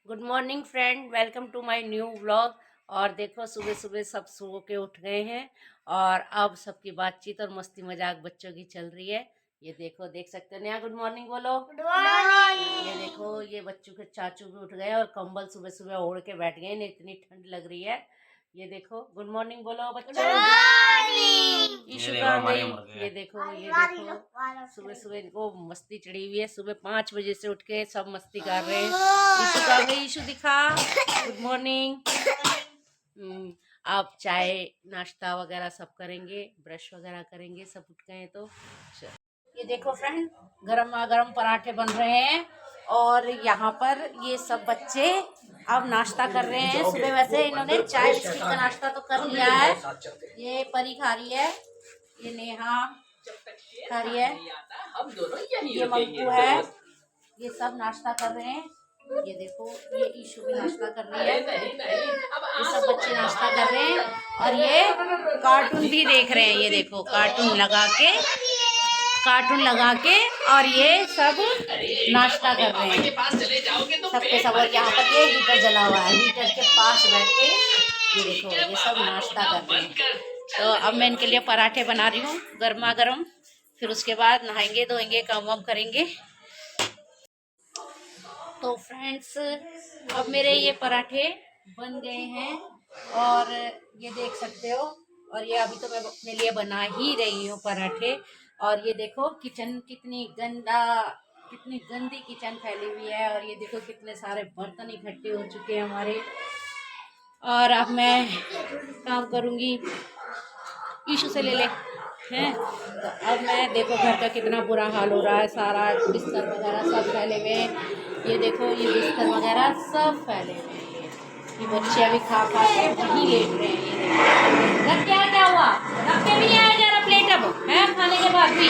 Good morning friend, welcome to my new vlog. और देखो सुबह सुबह सब सो के उठ गए हैं और अब सबकी बातचीत और मस्ती मजाक बच्चों की चल रही है। ये देखो, देख सकते हो। नया गुड मॉर्निंग बोलो। Good morning. ये देखो, ये बच्चों के चाचू भी उठ गए और कंबल सुबह सुबह ओढ़ के बैठ गए, इन्हें इतनी ठंड लग रही है। ये देखो, गुड मॉर्निंग बोलो बच्चों। ईशु कहाँ गई? ये देखो सुबह सुबह इनको मस्ती चढ़ी हुई है। सुबह 5 बजे से उठ के सब मस्ती कर रहे हैं। ईशु कहाँ गई? ईशु दिखा। Good morning. आप चाय नाश्ता वगैरह सब करेंगे, ब्रश वगैरह करेंगे, सब उठ गए तो ये देखो फ्रेंड, गरम गरम पराठे बन रहे हैं और यहाँ पर ये सब बच्चे अब नाश्ता कर रहे हैं। सुबह वैसे इन्होंने चाय बिस्किट का नाश्ता तो कर लिया है। ये परी खा रही है, ये नेहा खा रही है, ये मंकू है, ये सब नाश्ता कर रहे हैं। ये देखो, ये ईशु भी नाश्ता कर रही है, ये सब बच्चे नाश्ता कर रहे हैं और ये कार्टून भी देख रहे हैं। ये देखो, कार्टून लगा के और ये सब नाश्ता कर रहे हैं सबके सब। और यहाँ पर ये हीटर जला हुआ है, हीटर के पास बैठ के ये देखो ये सब नाश्ता कर रहे हैं। तो अब मैं इनके लिए पराठे बना रही हूँ गर्मा गर्म, फिर उसके बाद नहाएंगे धोएंगे, काम वाम करेंगे। तो फ्रेंड्स, अब मेरे ये पराठे बन गए हैं और ये देख सकते हो। और ये अभी तो मैं अपने लिए बना ही रही हूँ पराठे। और ये देखो किचन कितनी गंदी किचन फैली हुई है। और ये देखो कितने सारे बर्तन इकट्ठे हो चुके हैं हमारे। और अब मैं काम करूँगी। ईशु से ले ले हैं। तो अब मैं देखो घर का कितना बुरा हाल हो रहा है, सारा बिस्तर वगैरह सब फैले हुए हैं। ये देखो, ये बिस्तर वगैरह सब फैले हुए हैं। ये बच्चे अभी खा के वहीं लेट रहे हैं। ये देखो क्या हुआ, रख के भी नहीं आया जरा प्लेट अब है खाने के बाद भी।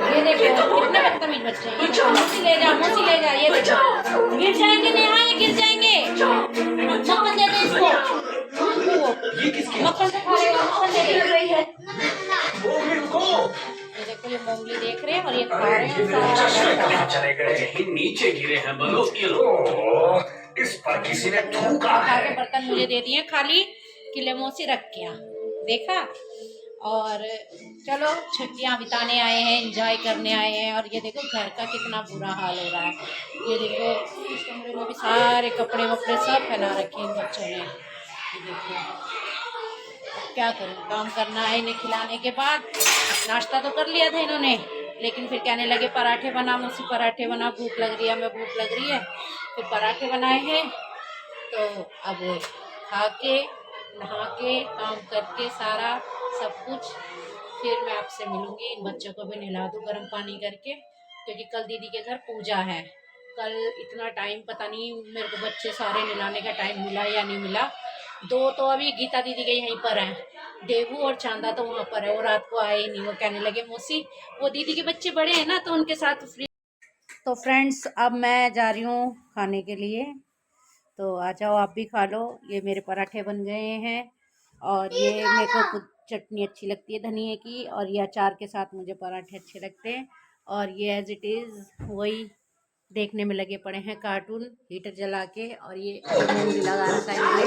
ये देखो कितने बदतमीज बच्चे हैं। मोसी ले जा, ये देखो गिर जाएंगे, नेहा ये गिर जाएंगे। मक्खन दे दे इसको, मक्खन से खा लेगा, मक्खन दे दे। ये देखो, ये मोंगली देख रहे हैं और ये खा रहे हैं। चले गए, नीचे गिरे हैं बलो। इस पर किसी ने थूका है। बर्तन मुझे दे दिए खाली, किले मोसी रख के देखा। और चलो छुट्टियां बिताने आए हैं, एंजॉय करने आए हैं। और ये देखो घर का कितना बुरा हाल हो रहा है। ये देखो इस कमरे में भी सारे कपड़े वपड़े सब फैला रखे हैं बच्चों ने। ये देखो क्या करूं, काम करना है इन्हें खिलाने के बाद। नाश्ता तो कर लिया था इन्होंने, लेकिन फिर कहने लगे पराठे बना, मुझसे पराठे बना, भूख लग रही है, हमें भूख लग रही है। फिर पराठे बनाए हैं। तो अब खा के नहा के काम करके सारा सब कुछ, फिर मैं आपसे मिलूंगी। इन बच्चों को भी नहला दूँ गर्म पानी करके, क्योंकि कल दीदी के घर पूजा है। कल इतना टाइम पता नहीं मेरे को बच्चे सारे नहलाने का टाइम मिला या नहीं मिला। 2 तो अभी गीता दीदी के यहीं पर हैं, देवू और चांदा तो वहाँ पर है, वो रात को आए नहीं। वो कहने लगे मौसी वो दीदी के बच्चे बड़े हैं ना, तो उनके साथ फ्री। तो फ्रेंड्स, अब मैं जा रही हूँ खाने के लिए, तो आ जाओ आप भी खा लो। ये मेरे पराठे बन गए हैं और ये मेरे को खुद चटनी अच्छी लगती है धनिए की, और ये अचार के साथ मुझे पराठे अच्छे लगते हैं। और ये एज इट इज़ वही देखने में लगे पड़े हैं कार्टून, हीटर जला के। और ये मूवी लगा रखा है मैंने।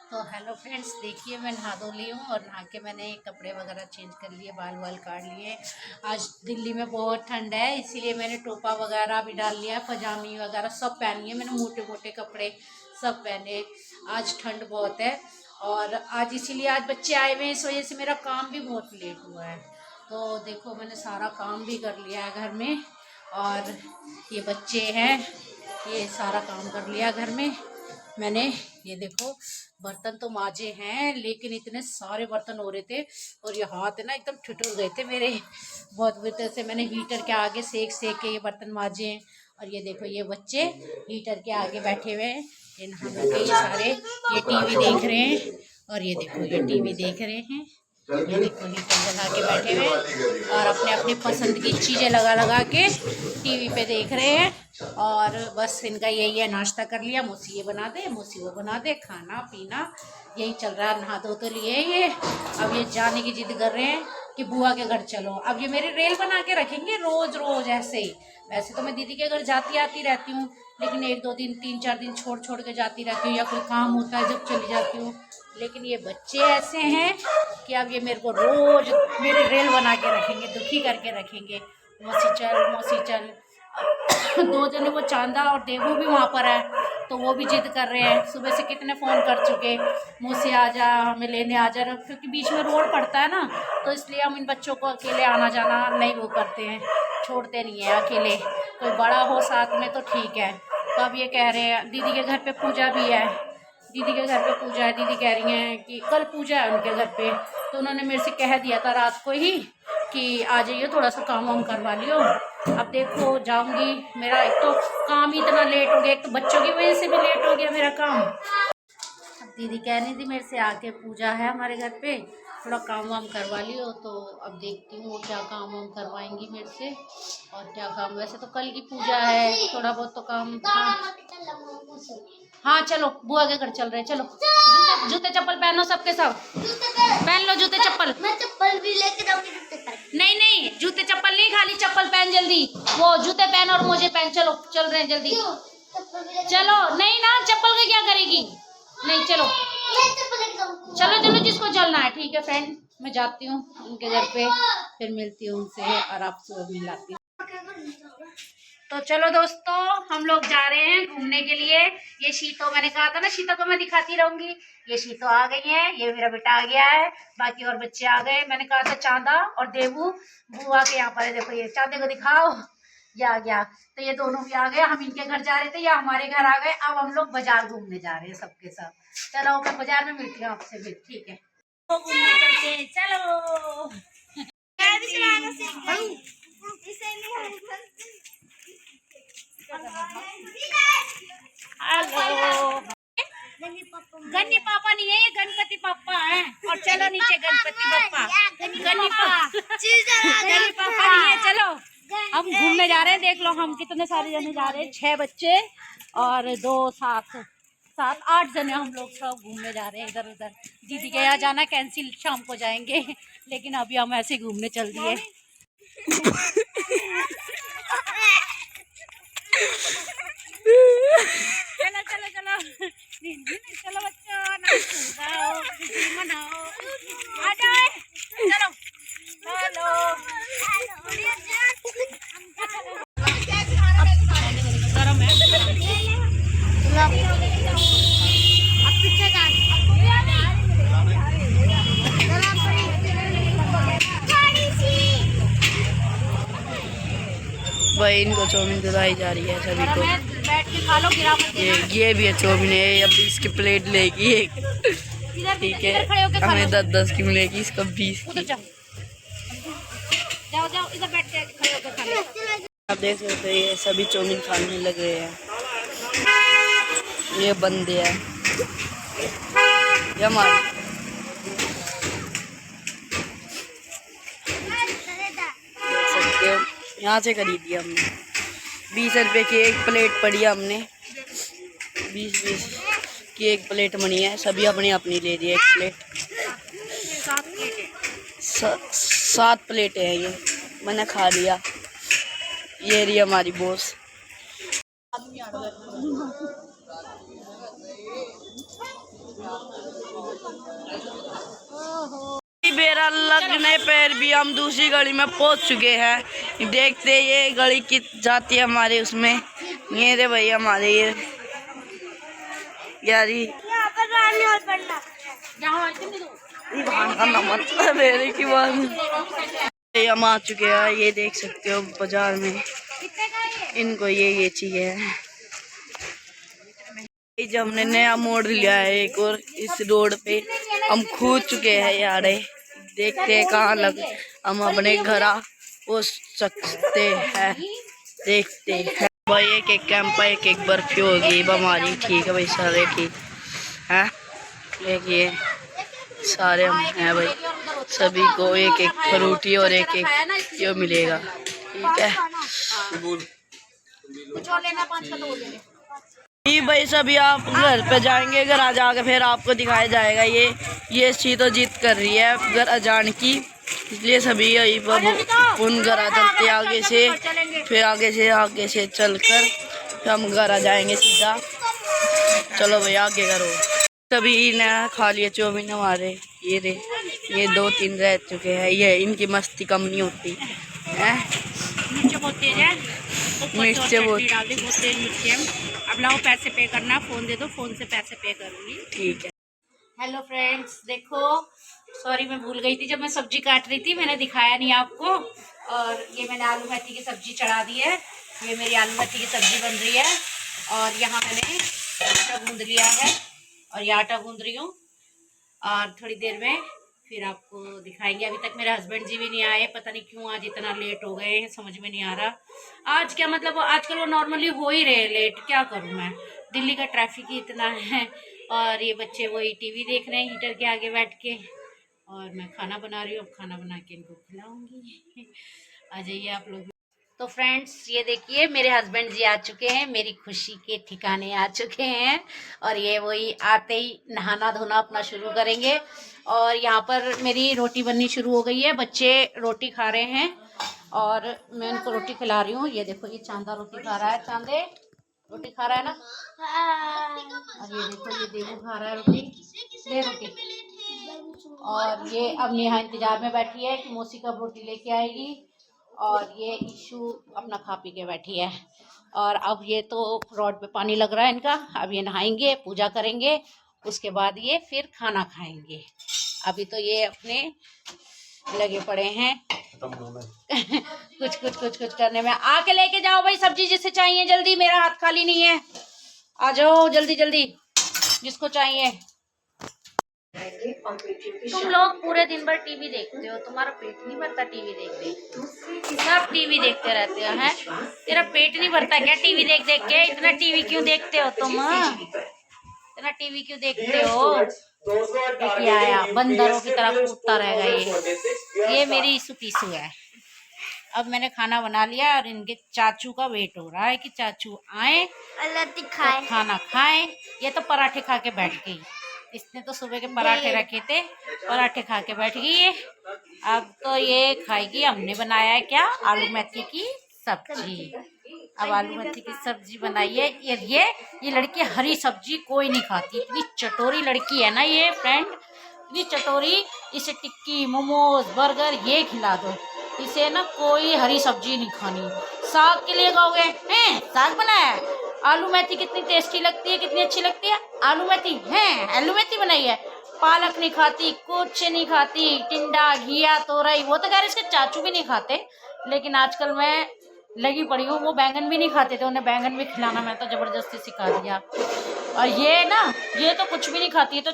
तो हेलो फ्रेंड्स, देखिए मैं नहा धो ली हूँ और नहा के मैंने कपड़े वगैरह चेंज कर लिए, बाल वाल काट लिए। आज दिल्ली में बहुत ठंड है, इसीलिए मैंने टोपा वगैरह भी डाल लिया, पजामी वगैरह सब पहन लिए मैंने, मोटे मोटे कपड़े सब पहने। आज ठंड बहुत है और आज इसीलिए आज बच्चे आए हुए हैं, इस वजह से मेरा काम भी बहुत लेट हुआ है। तो देखो मैंने सारा काम भी कर लिया है घर में, और ये बच्चे हैं, ये सारा काम कर लिया घर में मैंने। ये देखो बर्तन तो माजे हैं, लेकिन इतने सारे बर्तन हो रहे थे और ये हाथ है ना एकदम ठिठुर गए थे मेरे। बहुत बुरी तरह से मैंने हीटर के आगे सेक के ये बर्तन माजे हैं। और ये देखो ये बच्चे हीटर के आगे बैठे हुए हैं, ये नहा के ये सारे ये टीवी देख रहे हैं। और ये देखो ये टीवी देख रहे हैं, ये देखो हीटर जला के बैठे हुए और अपने अपने पसंद की चीज़ें लगा के टीवी पे देख रहे हैं। और बस इनका यही है, नाश्ता कर लिया, मौसी ये बना दे, मौसी वो बना दे, खाना पीना यही चल रहा है। नहा धो तो लिए ये, अब ये जाने की जिद कर रहे हैं कि बुआ के घर चलो। अब ये मेरी रेल बना के रखेंगे रोज़ रोज़ ऐसे ही, वैसे तो मैं दीदी के घर जाती आती रहती हूँ, लेकिन 1-2 दिन 3-4 दिन छोड़ छोड़ के जाती रहती हूँ, या कोई काम होता है जब चली जाती हूँ। लेकिन ये बच्चे ऐसे हैं कि अब ये मेरे को रोज़ मेरी रेल बना के रखेंगे, दुखी करके रखेंगे। मौसी चल, मौसी चल। 2 जने वो चांदा और देवू भी वहाँ पर है, तो वो भी जिद कर रहे हैं। सुबह से कितने फ़ोन कर चुके, मौसी आ जा, हमें लेने आ जा, क्योंकि बीच में रोड पड़ता है ना, तो इसलिए हम इन बच्चों को अकेले आना जाना नहीं वो करते हैं, छोड़ते नहीं हैं अकेले। कोई बड़ा हो साथ में तो ठीक है। तो अब ये कह रहे हैं दीदी के घर पे पूजा भी है, दीदी के घर पे पूजा है। दीदी कह रही हैं कि कल पूजा है उनके घर पे, तो उन्होंने मेरे से कह दिया था रात को ही कि आ जाइए, थोड़ा सा काम वाम करवा लियो। अब देखो जाऊंगी, मेरा एक तो काम ही इतना लेट हो गया, एक तो बच्चों की वजह से भी लेट हो गया मेरा काम। अब दीदी कह रही थी मेरे से आके पूजा है हमारे घर पे, थोड़ा काम वाम करवा लियो। तो अब देखती हूँ क्या काम वाम करवाएंगी मेरे से और क्या काम। वैसे तो कल की पूजा है, थोड़ा बहुत तो काम। हाँ चलो बुआ के घर चल रहे हैं, चलो। जूते जूते चप्पल पहनो सबके सब, पहन लो जूते चप्पल। मैं चप्पल भी लेके जाऊंगी जूते पहन। नहीं नहीं, जूते चप्पल नहीं, खाली चप्पल पहन जल्दी। वो जूते पहन और मुझे पहन, चलो चल रहे हैं जल्दी। चलो नहीं ना, चप्पल का क्या करेगी, नहीं चलो मैं चप्पल लेके जाऊंगी। चलो चलो, जिसको चलना है। ठीक है फ्रेंड, मैं जाती हूँ उनके घर पे, फिर मिलती हूँ उनसे और आपसे मिलाती हूँ। तो चलो दोस्तों, हम लोग जा रहे हैं घूमने के लिए। ये शीतो, मैंने कहा था ना शीतो को मैं दिखाती रहूंगी। ये शीतो आ गई है, ये मेरा बेटा आ गया है, बाकी और बच्चे आ गए। मैंने कहा था चांदा और देवू बुआ के यहाँ पर है, देखो ये चांदे को दिखाओ, ये आ गया। तो ये दोनों भी आ गए, हम इनके घर जा रहे थे, या हमारे घर आ गए। अब हम लोग बाजार घूमने जा रहे हैं सबके सब। चलो मैं बाजार में मिलती हूँ आपसे फिर, ठीक है। तो घूमने चलते हैं, चलो। हेलो, गन्नी पापा नहीं है, ये गणपति पापा है। और चलो नीचे, गणपति पापा, गन्नी पापा नहीं है। चलो हम घूमने जा रहे हैं, देख लो हम कितने सारे जने जा रहे हैं, 6 बच्चे और 2 7 8 जने हम लोग सब घूमने जा रहे हैं इधर उधर। दीदी के यहाँ जाना कैंसिल, शाम को जाएंगे, लेकिन अभी हम ऐसे घूमने चल दिए। चलो चलो चलो चलो बच्चों, नाचो खुशी मनाओ, आ जाओ, चलो हेलो। गरम है, अब पीछे जा। भाई इनको चाउमीन दिलाई जा रही है सभी को। बैठ के खा लो, गिरा मत देना। ये भी है चाउमीन है, अब 20 की प्लेट लेगी एक, ठीक है। हमें 10-10 की मिलेगी, इसका 20 की। जाओ जाओ, इधर बैठ के खड़े होकर खा लो। आप देख सकते हैं ये सभी चाउमीन खाने लगे हैं। ये बंदे हैं, ये हमारे देख सकते हो, यहाँ से खरीदी हमने। 20 रुपए की एक प्लेट पड़ी है, हमने 20 की एक प्लेट बनी है। सभी अपनी अपनी ले ली एक प्लेट। 7 प्लेटें हैं ये, मैंने खा लिया। ये रही हमारी बॉस। मेरा लगने पर भी हम दूसरी गली में पहुंच चुके हैं। देखते ये गली की जाती है हमारे उसमें। ये रे भाई हमारे ये यारी मेरे की बात। हम आ चुके हैं, ये देख सकते हो बाजार में इनको ये चाहिए। जब हमने नया मोड़ लिया है एक और इस रोड पे, हम कूद चुके हैं यार। देखते हैं कहाँ लग हम अपने घर हो सकते हैं, देखते हैं। भाई एक एक कैंप, एक एक बर्फी होगी हमारी, ठीक है भाई, सारे ठीक हैं। देखिए सारे हम हैं भाई, सभी को एक एक फ्रूटी और एक एक ये मिलेगा, ठीक है जी भाई। सभी आप घर पे जाएंगे, घर आ जाके फिर आपको दिखाया जाएगा। ये सी तो जिद कर रही है घर आ जाने की, इसलिए सभी यहीं पर उन घर आ चलते आगे से चलकर फिर हम घर आ जाएंगे सीधा। चलो भैया आगे करो। सभी ने खा लिए चौमिन हमारे, ये 2-3 रह चुके हैं। ये इनकी मस्ती कम नहीं होती है। मिर्ची बहुत तेज है, मिर्ची बहुत डाल दी, बहुत तेज मिर्ची है। अब लाओ पैसे पे करना, फोन दे दो, फोन से पैसे पे करूँगी। ठीक है। हेलो फ्रेंड्स, देखो सॉरी मैं भूल गई थी, जब मैं सब्जी काट रही थी मैंने दिखाया नहीं आपको। और ये मैंने आलू मेथी की सब्जी चढ़ा दी है। ये मेरी आलू मेथी की सब्जी बन रही है। और यहाँ मैंने आटा गूंद लिया है और ये आटा गूंद रही हूँ। और थोड़ी देर में फिर आपको दिखाएंगे। अभी तक मेरे हस्बैंड जी भी नहीं आए, पता नहीं क्यों आज इतना लेट हो गए हैं, समझ में नहीं आ रहा। आज क्या मतलब, आजकल वो नॉर्मली हो ही रहे लेट, क्या करूँ मैं, दिल्ली का ट्रैफिक ही इतना है। और ये बच्चे वही टीवी देख रहे हैं हीटर के आगे बैठ के, और मैं खाना बना रही हूँ। अब खाना बना के इनको खिलाऊंगी। आ जाइए आप लोग। तो फ्रेंड्स ये देखिए मेरे हस्बैंड जी आ चुके हैं, मेरी खुशी के ठिकाने आ चुके हैं। और ये वही आते ही नहाना धोना अपना शुरू करेंगे। और यहाँ पर मेरी रोटी बननी शुरू हो गई है, बच्चे रोटी खा रहे हैं और मैं उनको रोटी खिला रही हूँ। ये देखो ये चांदा रोटी खा रहा है, चांदे रोटी खा रहा है ना। और ये देखो ये देवू खा रहा है रोटी, ले रोटी। और ये अब नेहा इंतजार में बैठी है कि मौसी कब रोटी लेके आएगी। और ये इशू अपना खा पी के बैठी है। और अब ये तो रॉड पे पानी लग रहा है इनका, अब ये नहाएंगे, पूजा करेंगे, उसके बाद ये फिर खाना खाएंगे। अभी तो ये अपने लगे पड़े हैं कुछ करने में। आके लेके जाओ भाई सब्जी जिसे चाहिए, जल्दी, मेरा हाथ खाली नहीं है, आ जाओ जल्दी जल्दी जिसको चाहिए। तुम लोग पूरे दिन भर टीवी देखते हो, तुम्हारा पेट नहीं भरता टीवी देख देख, सब टीवी देखते रहते हो हैं। तेरा पेट नहीं भरता क्या टीवी देख देख के? इतना टीवी क्यों देखते हो तुम, इतना टीवी क्यों देखते हो? देखिए आया बंदरों की तरह कूदता रहेगा ये मेरी ईसु पीसू है। अब मैंने खाना बना लिया और इनके चाचू का वेट हो रहा है कि चाचू आए तो खाना खाएं। ये तो पराठे खा के बैठ गई, इसने तो सुबह के पराठे रखे थे, पराठे खा के बैठ गई है। अब तो ये खाएगी। हमने बनाया है क्या, आलू मेथी की सब्जी। अब आलू मेथी की सब्जी बनाई है। ये लड़की हरी सब्जी कोई नहीं खाती, इतनी चटोरी लड़की है ना ये फ्रेंड, इतनी चटोरी। इसे टिक्की मोमोज बर्गर ये खिला दो, इसे ना कोई हरी सब्जी नहीं खानी। साग के लिए कहोगे हैं, साग बनाया है, आलू मेथी कितनी टेस्टी लगती है, कितनी अच्छी लगती है आलू मेथी है, आलू मेथी बनाई है। पालक नहीं खाती, कुछ नहीं खाती, टिंडा घिया तोरई, वो तो खैर इसके चाचू भी नहीं खाते, लेकिन आजकल मैं लगी पड़ी हूँ। वो बैंगन भी नहीं खाते थे, उन्हें बैंगन भी खिलाना मैं तो जबरदस्ती सिखा दिया। और ये ना, ये तो कुछ भी नहीं खाती है, तो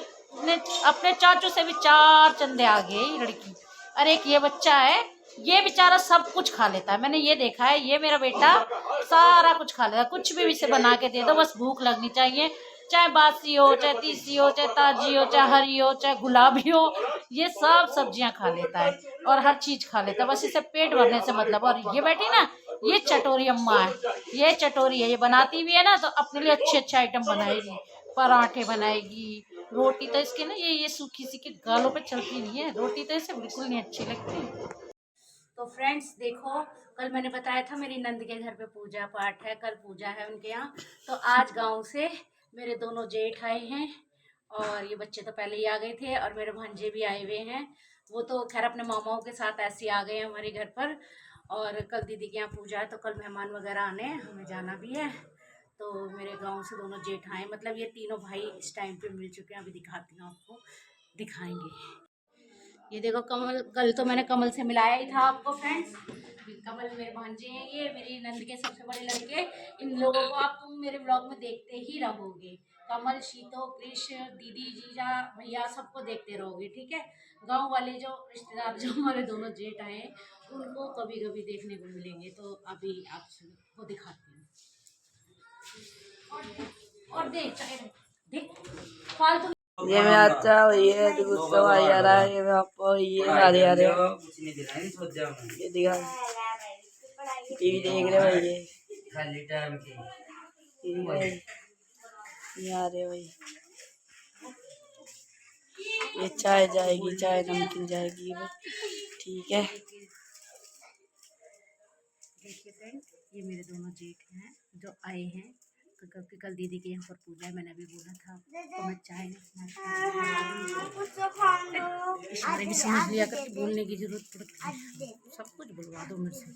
अपने चाचू से भी 4 चंदे आ गए ये लड़की। अरे एक ये बच्चा है, ये बेचारा सब कुछ खा लेता है, मैंने ये देखा है। ये मेरा बेटा सारा कुछ खा लेता है, कुछ भी इसे बना के दे दो बस भूख लगनी चाहिए, चाहे बासी हो, चाहे तीसी हो, चाहे ताजी हो, चाहे हरी हो, चाहे गुलाबी हो, ये सब सब्जियां खा लेता है और हर चीज खा लेता है, बस इसे पेट भरने से मतलब। और ये बेटी ना, ये चटोरी अम्मा है, ये चटोरी है, ये बनाती भी है ना तो अपने लिए अच्छे अच्छे आइटम बनाएगी, पराठे बनाएगी, रोटी तो इसके ना ये सूखी सी के गालों पे चलती नहीं है, रोटी तो इसे बिल्कुल नहीं अच्छी लगती। तो फ्रेंड्स देखो, कल मैंने बताया था मेरी नंद के घर पे पूजा पाठ है, कल पूजा है उनके यहाँ। तो आज गांव से मेरे दोनों जेठ आए हैं और ये बच्चे तो पहले ही आ गए थे और मेरे भांजे भी आए हुए हैं। वो तो खैर अपने मामाओं के साथ ऐसे ही आ गए हैं हमारे घर पर। और कल दीदी के यहाँ पूजा है तो कल मेहमान वगैरह आने हैं, हमें जाना भी है। तो मेरे गाँव से दोनों जेठ आए, मतलब ये तीनों भाई इस टाइम पर मिल चुके हैं। अभी दिखाती हूँ आपको, दिखाएंगे। ये देखो कमल, कल तो मैंने कमल से मिलाया ही था आपको फ्रेंड्स। कमल मेरे भांजे हैं, ये मेरी नंद के सबसे बड़े लड़के। इन लोगों को आप तुम मेरे ब्लॉग में देखते ही रहोगे। कमल, शीतो, कृष, दीदी, जीजा, भैया सबको देखते रहोगे, ठीक है। गांव वाले जो रिश्तेदार जो हमारे दोनों जेठ आए हैं उनको कभी कभी देखने को मिलेंगे। तो अभी आपको दिखाती हूँ। और देख फालतू ये मेरा अच्छा ये गुस्सा भाई आ रहा है, ये आपको ये आ रहे ये दिखा टीवी देख रहे भाई, ये खाली टाइम की ये आ रहे भाई, ये चाय जाएगी, चाय नमकीन जाएगी, ठीक ठीक है। देखिए फ्रेंड, ये मेरे दोनों जेठ हैं जो आए हैं, क्योंकि कल दीदी के यहाँ पर पूजा है, मैंने अभी बोला था तो मैं चाय इस बारे में समझ लिया करके बोलने की जरूरत पड़ती है, सब कुछ बुलवा दो मुझसे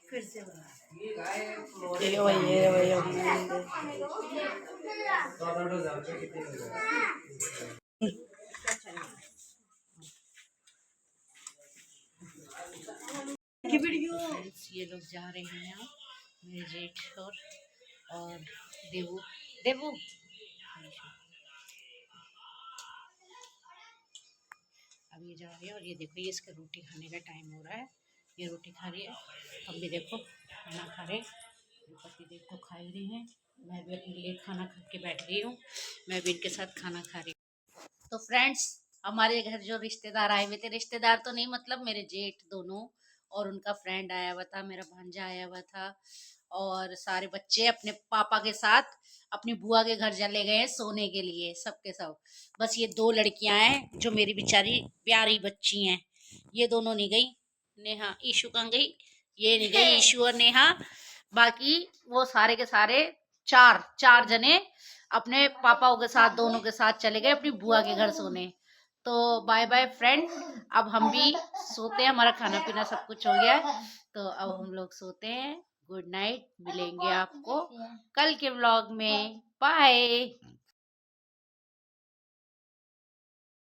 फिर से ये वही फ्रेंड्स, ये लोग जा रहे हैं मेरे जेठ और देवू देवू अब ये जा रही है। और ये देखो, ये इसका रोटी खाने का टाइम हो रहा है, ये रोटी खा रही है, हम भी देखो खाना खा रहे हैं, पति देखो खा ही रहे हैं, मैं भी अपने लिए खाना खा के बैठ गई हूँ, मैं भी इनके साथ खाना खा रही हूँ। तो फ्रेंड्स, हमारे घर जो रिश्तेदार आए हुए थे, रिश्तेदार तो नहीं मतलब मेरे जेठ दोनों और उनका फ्रेंड आया हुआ था, मेरा भांजा आया हुआ था, और सारे बच्चे अपने पापा के साथ अपनी बुआ के घर चले गए हैं सोने के लिए, सबके सब। बस ये 2 लड़कियां हैं जो मेरी बेचारी प्यारी बच्ची हैं, ये दोनों नहीं गई। नेहा, ईशु कहाँ गई? ये नहीं गई, ईशु और नेहा। बाकी वो सारे के सारे चार जने अपने पापाओं के साथ, दोनों के साथ चले गए अपनी बुआ के घर सोने। तो बाय बाय फ्रेंड, अब हम भी सोते हैं, हमारा खाना पीना सब कुछ हो गया है, तो अब हम लोग सोते हैं। गुड नाइट, मिलेंगे आपको कल के व्लॉग में, बाय।